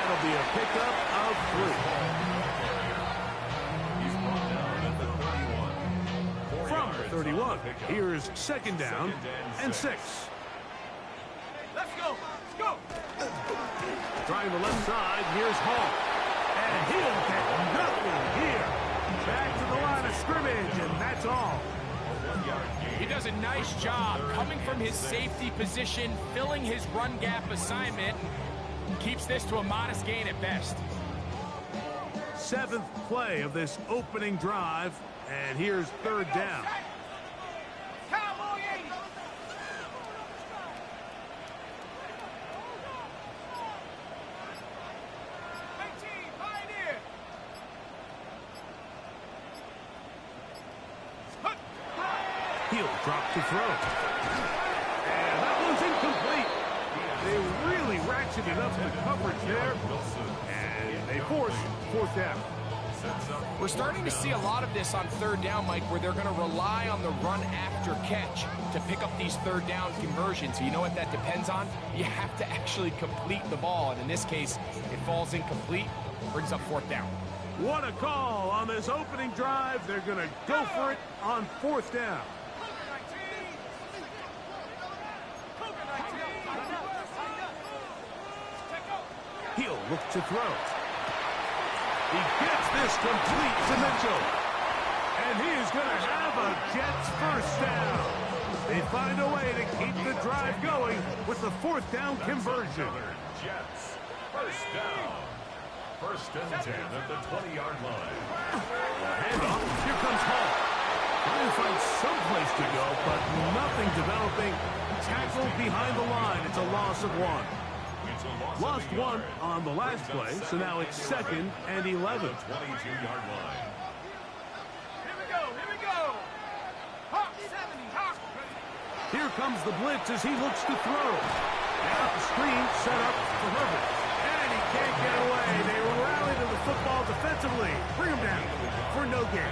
That'll be a pickup of 3. From the 31, here's second down and 6. Let's go. Let's go. Trying the left side, here's Hall. And he'll get nothing here. Back to the line of scrimmage, and that's all. He does a nice job coming from his safety position, filling his run gap assignment, keeps this to a modest gain at best. 7th play of this opening drive, and here's third down. He'll drop to throw. And that one's incomplete. They really ratcheted up the coverage there. And they force 4th down. We're starting to see a lot of this on third down, Mike, where they're going to rely on the run after catch to pick up these third down conversions. You know what that depends on? You have to actually complete the ball. And in this case, it falls incomplete, brings up 4th down. What a call on this opening drive. They're going to go for it on 4th down. He'll look to throw. He gets this complete to Mitchell. And he is going to have a Jets first down. They find a way to keep the drive going with the 4th down conversion. Jets first down. 1st and 10 at the 20-yard line. Handoff. Here comes Hall. Trying to find some place to go, but nothing developing. Tackled behind the line. It's a loss of 1. Lost 1 on the last play, so now it's 2nd and 11. 22-yard line. Here we go. Here we go. Hawk 70. Hawk. Here comes the blitz as he looks to throw. Now the screen set up for Herbert. And he can't get away. They rally to the football defensively. Bring him down for no gain.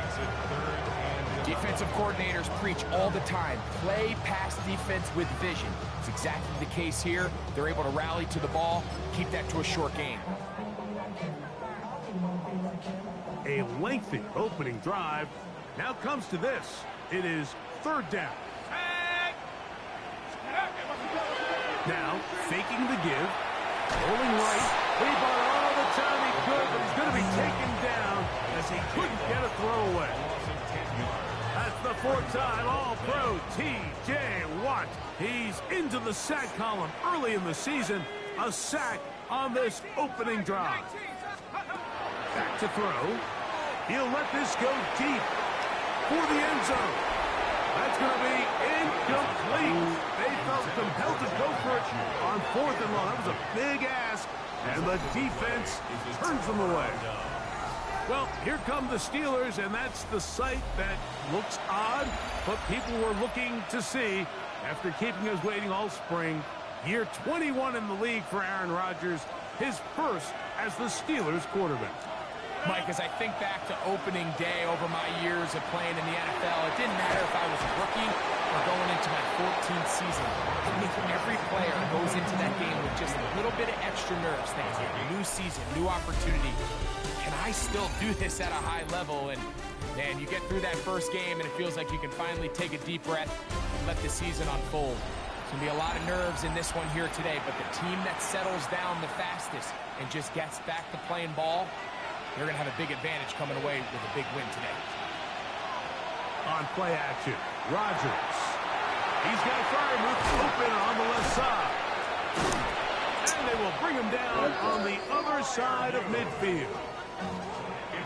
Defensive coordinators preach all the time, play pass defense with vision. It's exactly the case here. They're able to rally to the ball, keep that to a short gain. A lengthy opening drive. Now comes to this. It is 3rd down. Now faking the give. Rolling right. He bought all the time he could, but he's going to be taken down as he couldn't get a throwaway. That's the 4th time All-Pro T.J. Watt. He's into the sack column early in the season. A sack on this opening drive. Back to throw. He'll let this go deep for the end zone. That's going to be incomplete. They felt compelled to go for it on 4th and long. That was a big ask, and the defense turns them away. Well, here come the Steelers, and that's the sight that looks odd, but people were looking to see after keeping us waiting all spring. Year 21 in the league for Aaron Rodgers, his first as the Steelers quarterback. Mike, as I think back to opening day over my years of playing in the NFL, it didn't matter if I was a rookie or going into my 14th season. I think every player goes into that game with just a little bit of extra nerves thinking, new season, new opportunity. Can I still do this at a high level? And man, you get through that first game and it feels like you can finally take a deep breath and let the season unfold. There's going to be a lot of nerves in this one here today, but the team that settles down the fastest and just gets back to playing ball, they're going to have a big advantage coming away with a big win today. On play action, Rodgers. He's got Freiermuth open on the left side. And they will bring him down on the other side of midfield.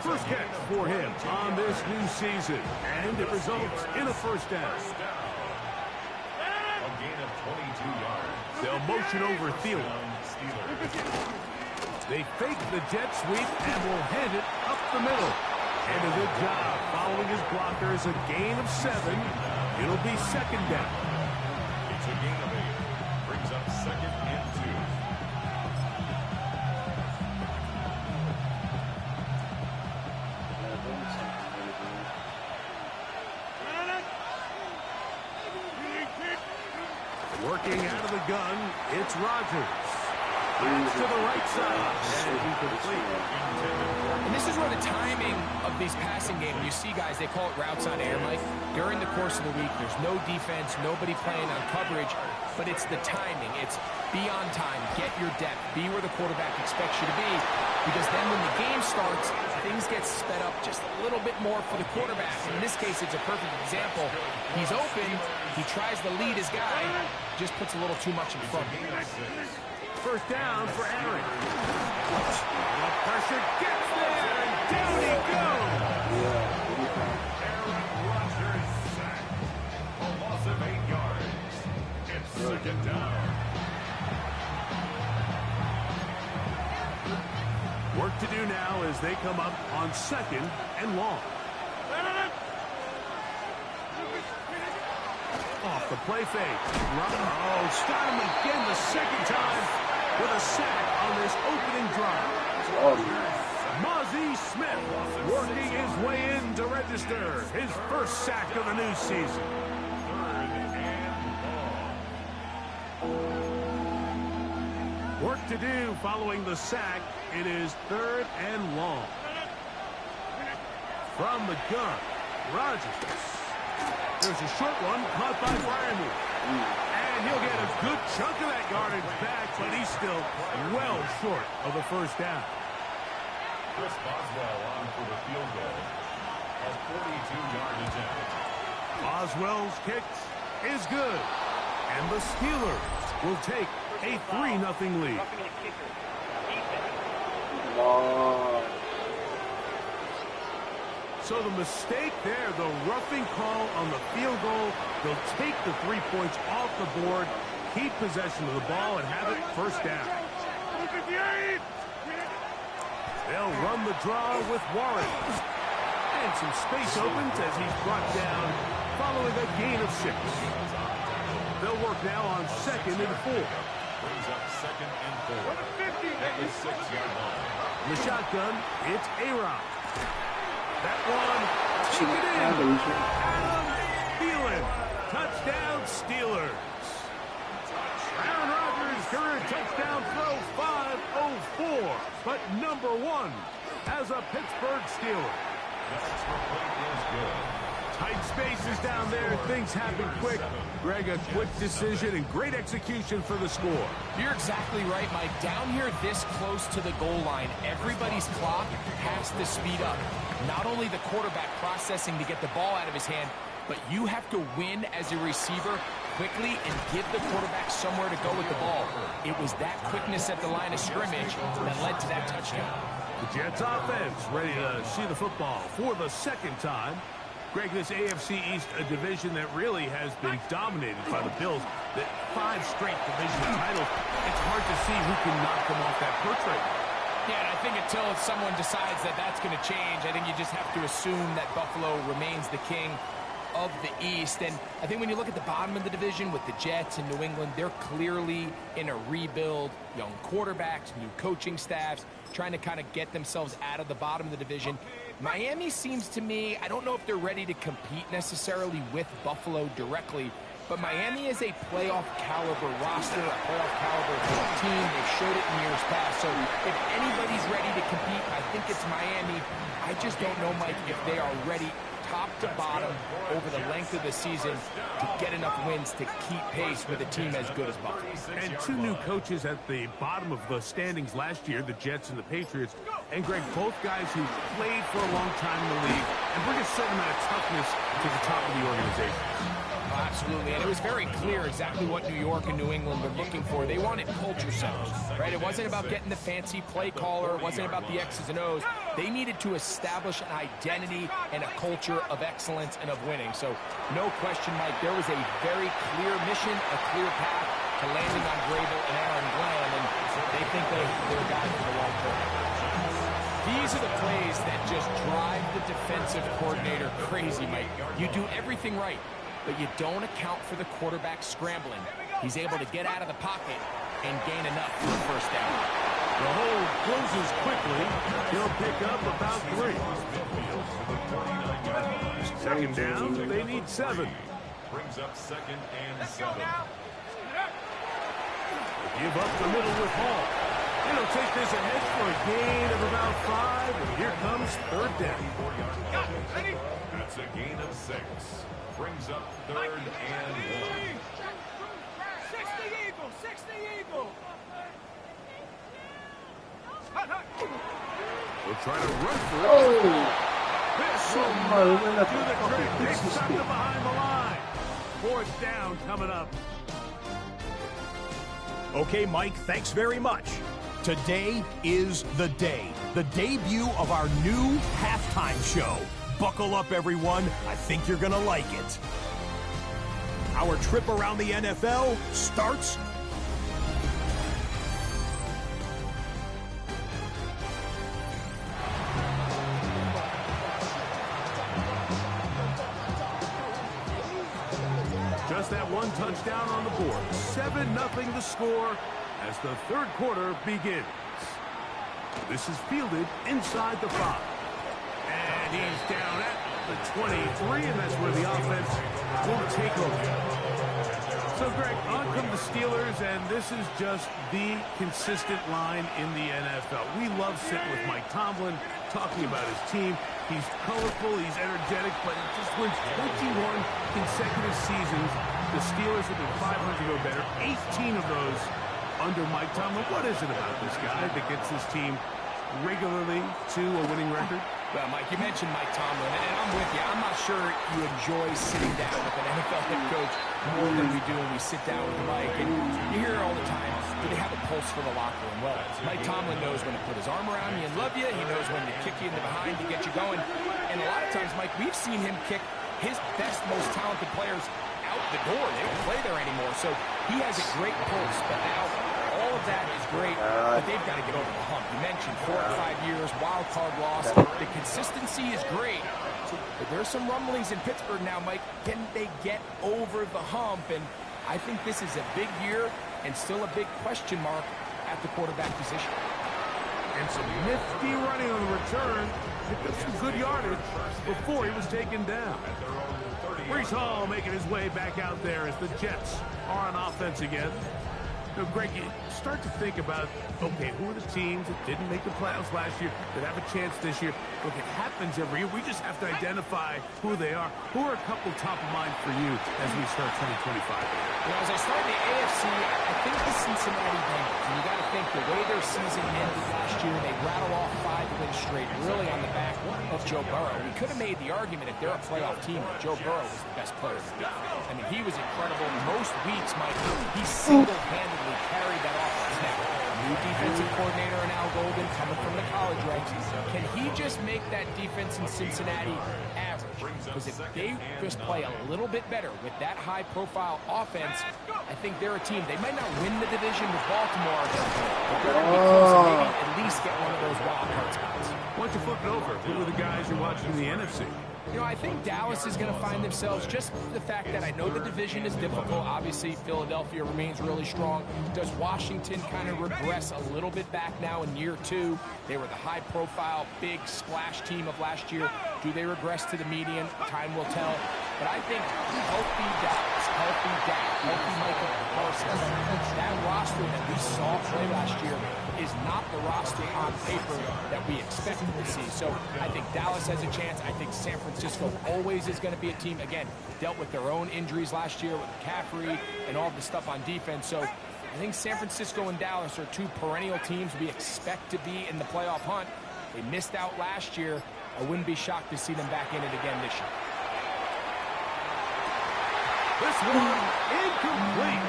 First catch for him on this new season, and it results in a first down. A gain of 22 yards. They'll motion over Thielen. They fake the jet sweep and will hand it up the middle. And a good job following his blockers. A gain of 7. It'll be second down. It's a gain of 8. Brings up 2nd and 2. Working out of the gun, it's Rodgers. Pass to the right side. And incomplete. And this is where the timing of these passing games, you see guys, they call it routes on air, Mike. During the course of the week, there's no defense, nobody playing on coverage, but it's the timing. It's be on time, get your depth, be where the quarterback expects you to be, because then when the game starts, things get sped up just a little bit more for the quarterback. In this case, it's a perfect example. He's open, he tries to lead his guy, just puts a little too much in front. First down for Aaron. The pressure gets there, and down he goes. Aaron Rodgers sacked. A loss of 8 yards. It's second down. Work to do now as they come up on second and long. Off the play fake. Oh, start him again the second time with a sack on this opening drive. Mozzie Smith working his way in to register his first sack of the new season. Work to do following the sack. It is third and long. From the gun, Rodgers. There's a short one caught by Freiermuth. And he'll get a good chunk of that yardage back, but he's still well short of the first down. Chris Boswell on for the field goal. A 42-yard attempt. Boswell's kick is good. And the Steelers will take a 3-0 lead. So the mistake there, the roughing call on the field goal, they'll take the 3 points off the board, keep possession of the ball, and have it first down. They'll run the draw with Warren. And some space opens as he's brought down following a gain of 6. They'll work now on second and 4. Brings up second and 4. At the 6-yard line. The shotgun, it's A-Rod. That one, keep it in. Adam Thielen, touchdown Steelers. Aaron Rodgers' career touchdown throw 504, but number 1 as a Pittsburgh Steeler. That extra point is good. Tight spaces down there, things happen quick. Greg, a quick decision and great execution for the score. You're exactly right, Mike. Down here this close to the goal line, everybody's clock has to speed up. Not only the quarterback processing to get the ball out of his hand, but you have to win as a receiver quickly and give the quarterback somewhere to go with the ball. It was that quickness at the line of scrimmage that led to that touchdown. The Jets offense ready to see the football for the second time. Greg, this AFC East, a division that really has been dominated by the Bills. The 5 straight division titles. It's hard to see who can knock them off that perch right now. Yeah, and I think until someone decides that that's going to change, I think you just have to assume that Buffalo remains the king of the East. And I think when you look at the bottom of the division with the Jets and New England, they're clearly in a rebuild. Young quarterbacks, new coaching staffs, trying to kind of get themselves out of the bottom of the division. Miami seems to me, I don't know if they're ready to compete necessarily with Buffalo directly, but Miami is a playoff caliber roster, a playoff caliber team. They've showed it in years past. So if anybody's ready to compete, I think it's Miami. I just don't know, Mike, if they are ready top to bottom over the length of the season to get enough wins to keep pace with a team as good as Buffalo. And 2 new coaches at the bottom of the standings last year, the Jets and the Patriots. And Greg, both guys who played for a long time in the league and bring a certain amount of toughness to the top of the organization. Absolutely, and it was very clear exactly what New York and New England were looking for. They wanted culture centers, right? It wasn't about getting the fancy play caller. It wasn't about the X's and O's. They needed to establish an identity and a culture of excellence and of winning. So no question, Mike, there was a very clear mission, a clear path to landing on Vrabel and Aaron Glenn, and they think they're a guy for the long term. These are the plays that just drive the defensive coordinator crazy, Mike. You do everything right, but you don't account for the quarterback scrambling. He's able to get out of the pocket and gain enough for a first down. The hold closes quickly. He'll pick up about 3. Second down, they need 7. Brings up second and 7. Give up the middle with Hall. And he'll take this ahead for a gain of about 5. And here comes third down. Ready? That's a gain of 6. Brings up third and 1. 60 Eagle, 60 Eagle. Hut, hut. We'll try to run for it. Oh! This will Somehow when not I do the fucking trick. They fix this stuck thing. him behind the line. Fourth down coming up. Okay, Mike, thanks very much. Today is the day. The debut of our new halftime show. Buckle up, everyone. I think you're going to like it. Our trip around the NFL starts Just that one touchdown on the board. 7-0 the score as the third quarter begins. This is fielded inside the 5. And he's down at the 23, and that's where the offense will take over. So, Greg, on come the Steelers, and this is just the consistent line in the NFL. We love sitting with Mike Tomlin, talking about his team. He's colorful, he's energetic, but he just wins 21 consecutive seasons. The Steelers have been 500 or better, 18 of those under Mike Tomlin. What is it about this guy that gets his team regularly to a winning record? Well, Mike, you mentioned Mike Tomlin, and I'm with you. I'm not sure you enjoy sitting down with an NFL head coach more than we do when we sit down with Mike. And you hear it all the time. Do they have a pulse for the locker room? Well, Mike Tomlin knows when to put his arm around you and love you. He knows when to kick you in the behind to get you going. And a lot of times, Mike, we've seen him kick his best, most talented players out the door. They don't play there anymore. So he has a great pulse. But now, all of that is great, but they've got to get over the hump. You mentioned 4 or 5 years, wild card loss. The consistency is great, but there's some rumblings in Pittsburgh now, Mike. Can they get over the hump? And I think this is a big year and still a big question mark at the quarterback position. And some nifty running on the return. Picked up some good yardage before he was taken down. Breece Hall making his way back out there as the Jets are on offense again. Now, Greg, you start to think about, okay, who are the teams that didn't make the playoffs last year that have a chance this year? Look, it happens every year. We just have to identify who they are. Who are a couple top of mind for you as we start 2025? As I start the AFC, I think the Cincinnati Bengals. And you got to think the way their season ended last year, they rattle off 5 wins straight, really on the back of Joe Burrow. We could have made the argument if they're a playoff team that Joe Burrow was the best player in the league. I mean, he was incredible. Most weeks, Mike, he single-handedly carried that offense. Now, new defensive coordinator in Al Golden coming from the college ranks. Can he just make that defense in Cincinnati average? Because if they just play a little bit better with that high-profile offense, I think they're a team. They might not win the division with Baltimore, but they're going to be close and maybe at least get one of those wild card spots. Why don't you flip it over? Who are the guys you're watching in the NFC? You know, I think Dallas is going to find themselves, just the fact that I know the division is difficult. Obviously, Philadelphia remains really strong. Does Washington kind of regress a little bit back now in year 2? They were the high-profile, big splash team of last year. Do they regress to the median? Time will tell. But I think healthy Dallas, healthy Dak, healthy Michael Parsons, that roster that we saw play last year is not the roster on paper that we expected to see. So I think Dallas has a chance. I think San Francisco always is going to be a team, again, dealt with their own injuries last year with McCaffrey and all the stuff on defense. So I think San Francisco and Dallas are 2 perennial teams we expect to be in the playoff hunt. They missed out last year. I wouldn't be shocked to see them back in it again this year. This one incomplete.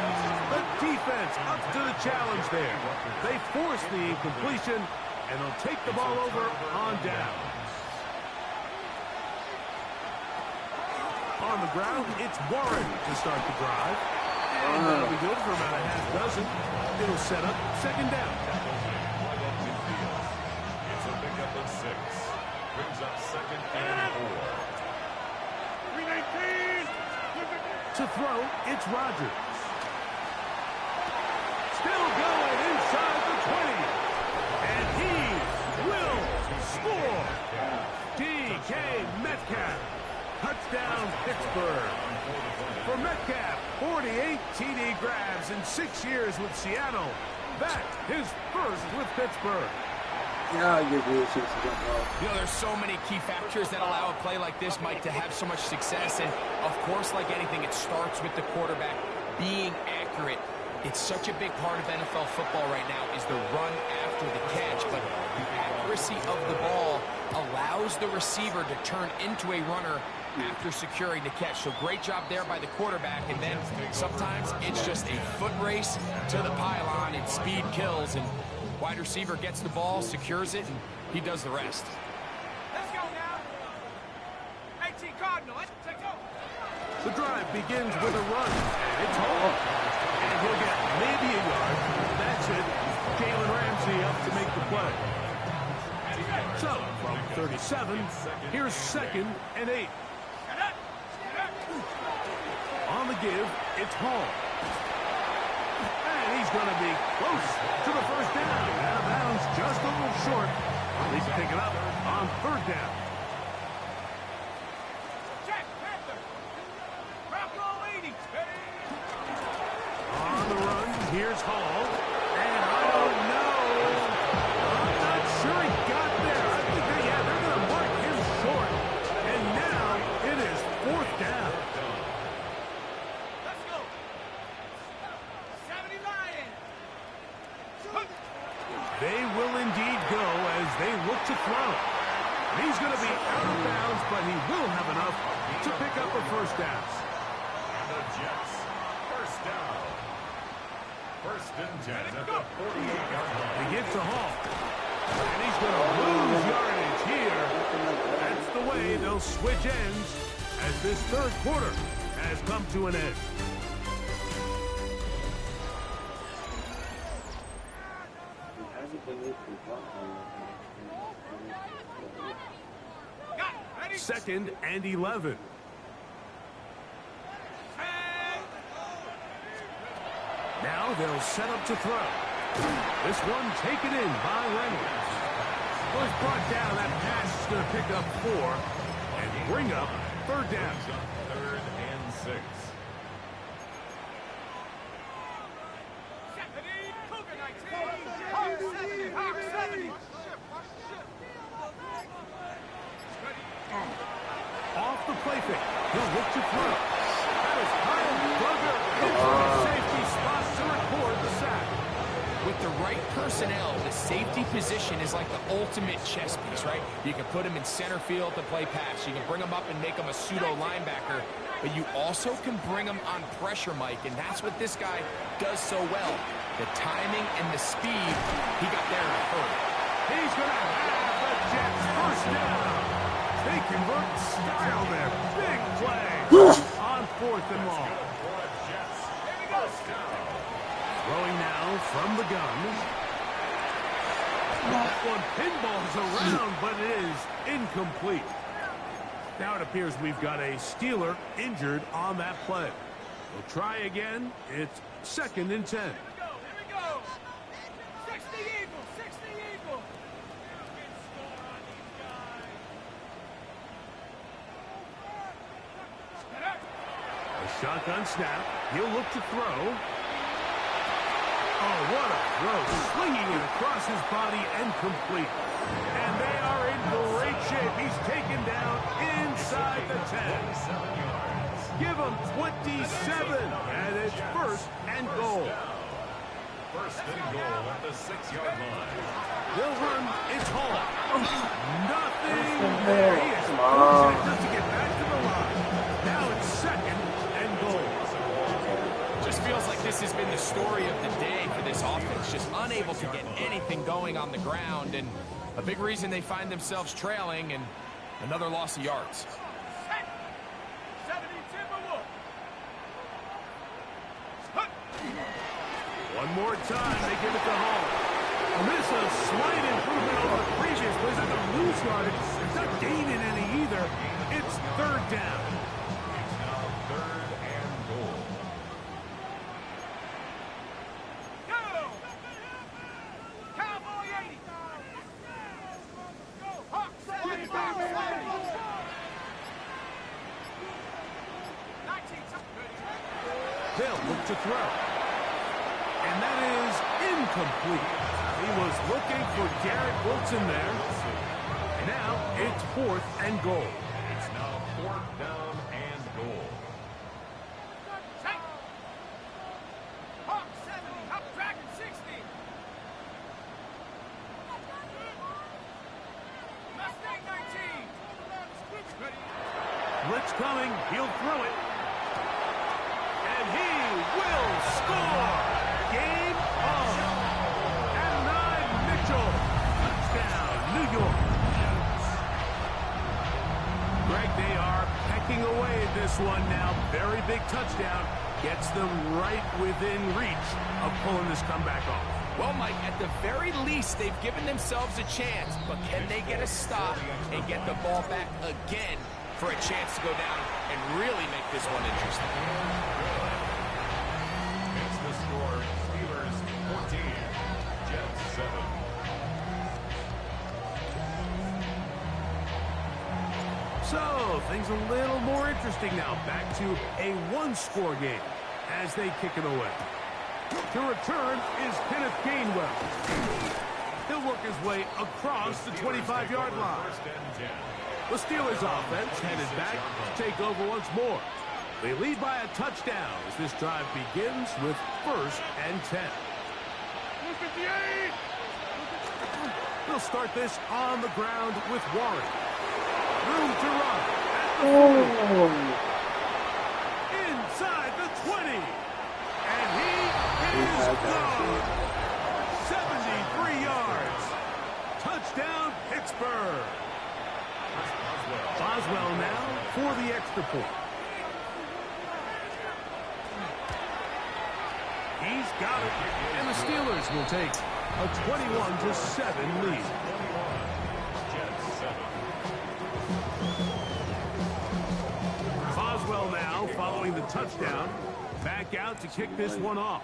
The defense up to the challenge there. They force the incompletion, and they'll take the ball over on down. On the ground, it's Warren to start the drive. And that'll be good for about a half dozen. It'll set up second down. It's a pickup of 6. Brings up second and 4. 319. To throw, it's Rodgers. Still going inside the 20. And he will score. DK Metcalf. Touchdown, Pittsburgh. For Metcalf, 48 TD grabs in 6 years with Seattle. that his first with Pittsburgh. Yeah, you do. You know, there's so many key factors that allow a play like this, Mike, to have so much success. And, of course, like anything, it starts with the quarterback being accurate. It's such a big part of NFL football right now is the run after the catch. But the accuracy of the ball allows the receiver to turn into a runner after securing the catch. So great job there by the quarterback. And then sometimes it's just a foot race to the pylon and speed kills. And wide receiver gets the ball, secures it, and he does the rest. Let's go now. 18 Cardinal. Let's go. The drive begins with a run, and it's home. And he'll get maybe a yard. That's it. Jalen Ramsey up to make the play. So, from 37, here's 2nd and 8. On the give, it's Hall. And he's going to be close to the first down. Out of bounds, just a little short. At least pick it up on 3rd down. Jack Panther. Drop roll 80. On the run, here's Hall. And I don't know. I'm not sure he got there. I think they're going to mark him short. And now it is 4th down. Let's go. 70 Lions. They will indeed go as they look to throw. He's going to be out of bounds, but he will have enough to pick up a first down. And the Jets, first down. 1st and 10 at the 48-yard line. He gets a Hall. And he's going to lose yardage here. That's the way they'll switch ends as this 3rd quarter has come to an end. Got it. Ready? 2nd and 11. Now they'll set up to throw. This one taken in by Reynolds. Was brought down. That pass is going to pick up 4 and bring up 3rd down. 3rd and 6. Cougar 19. Hawk 70. Hawk 70. Off the play fake. He'll look to throw. That is Kyle Duggar into the safety spot to record the sack. With the right personnel, the safety position is like the ultimate chess piece, right? You can put him in center field to play pass. You can bring him up and make him a pseudo linebacker. But you also can bring him on pressure, Mike, and that's what this guy does so well. The timing and the speed, he got there in a hurry. He's going to have the Jets first down. They convert style there. Big play on 4th and long. Throwing now from the gun. That one pinballs around, but it is incomplete. Now it appears we've got a Steeler injured on that play. We'll try again. It's 2nd and 10. Here we go. 60 Eagles. 60 Eagles. A shotgun snap. He'll look to throw. Oh, what a throw. Swinging it across his body and complete. And they are in great shape. He's taken down inside the 10. Give him 27. And it's 1st and goal. 1st and goal at the 6-yard line. They'll run. It's Hall. Nothing there. He is fortunate just to get back to the line. Now it's 2nd and goal. Just feels like this has been the story of the day for this offense. Just unable to get anything going on the ground. And a big reason they find themselves trailing and another loss of yards. 70 Timberwolves. One more time, they give it to Hall. And this is a slight improvement over the previous play. It's not going to lose yardage. It's not gaining any either. It's 3rd down. It's now 3rd and goal. Go. Cowboy 80. Go. Hawk 70. Hawk 70. 19. They'll look to throw. And And that is incomplete. He was looking for Garrett Wilson there. And now it's 4th and goal. It's now 4th down and goal. Hawk 70, Hawk Dragon 60. Mustang 19. Blitz coming. He'll throw it. And he will score. Game on. Adonai Mitchell. Touchdown, New York. Greg, they are pecking away at this one now. Very big touchdown. Gets them right within reach of pulling this comeback off. Well, Mike, at the very least, they've given themselves a chance. But can they get a stop and get the ball back again for a chance to go down and really make this one interesting? It's the score. Steelers 14, Jets 7. So, things a little more interesting now. Back to a one-score game as they kick it away. To return is Kenneth Gainwell. He'll work his way across the 25-yard line. The Steelers offense headed back to take over once more. They lead by a touchdown as this drive begins with 1st and 10. They'll start this on the ground with Warren. Room to run. Inside the 20. And he is gone. 73 yards. Touchdown, Pittsburgh. Boswell now for the extra point. He's got it. And the Steelers will take a 21-7 lead. Boswell now following the touchdown. Back out to kick this one off.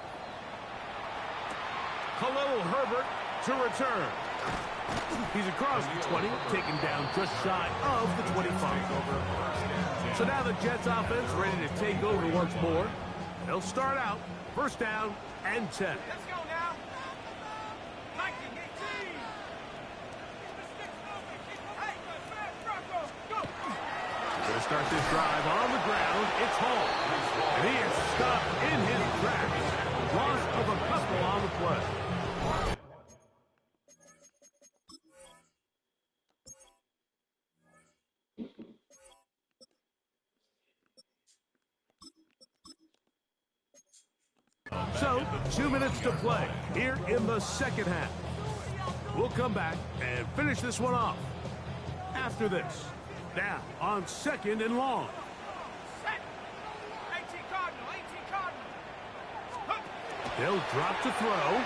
Khalil Herbert to return. He's across the 20, taken down just shy of the 25. So now the Jets offense ready to take over once more. They'll start out 1st down and 10. Let's go now. 19, 18. Hey, Bronco, go. Going to start this drive on the ground. It's Hall. And he is stopped in his tracks. Loss of a couple on the play. So, 2 minutes to play here in the second half. We'll come back and finish this one off after this. Now, on 2nd and long. Set. 18 Cardinal, 18 Cardinal. They'll drop to throw.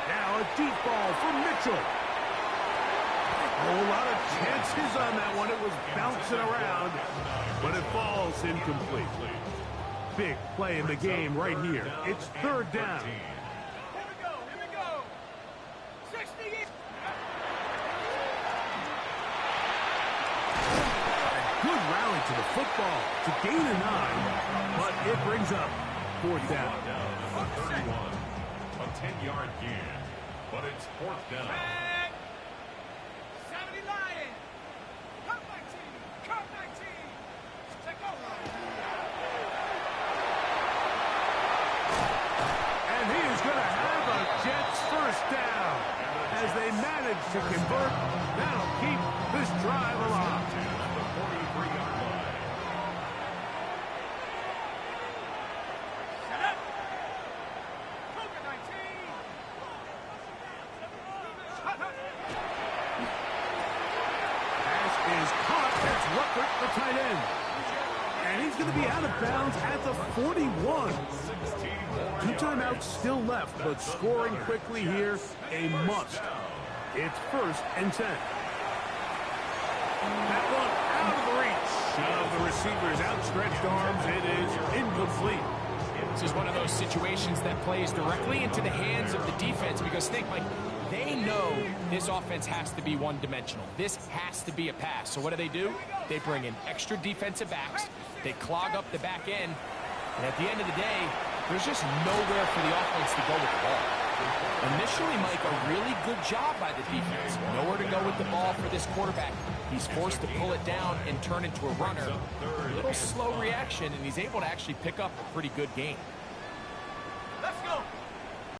Now a deep ball for Mitchell. A whole lot of chances on that one. It was bouncing around, but it falls incomplete. Big play in the game right here. It's 3rd down. Here we go, here we go. 60. Good rally to the football to gain a 9, but it brings up 4th down. Down to 31. A 10-yard gain, but it's 4th down. 70 Lions. Come 19, come 19. Take over. And he is going to have a Jets 1st down. As they manage to convert, that'll keep this drive alive. At the 43-yard line. Set up. Cougar 19. Pass is caught. That's Ruckert, the tight end. And he's going to be out of bounds at the 41. 2 timeouts still left, but scoring quickly here, a must. It's 1st and 10. That one out of the reach of the receiver's outstretched arms. It is incomplete. This is one of those situations that plays directly into the hands of the defense because think, Mike, they know this offense has to be one-dimensional. This has to be a pass. So what do? They bring in extra defensive backs. They clog up the back end. And at the end of the day, there's just nowhere for the offense to go with the ball. Initially, Mike, a really good job by the defense. Nowhere to go with the ball for this quarterback. He's forced to pull it down and turn into a runner. A little slow reaction, and he's able to actually pick up a pretty good game.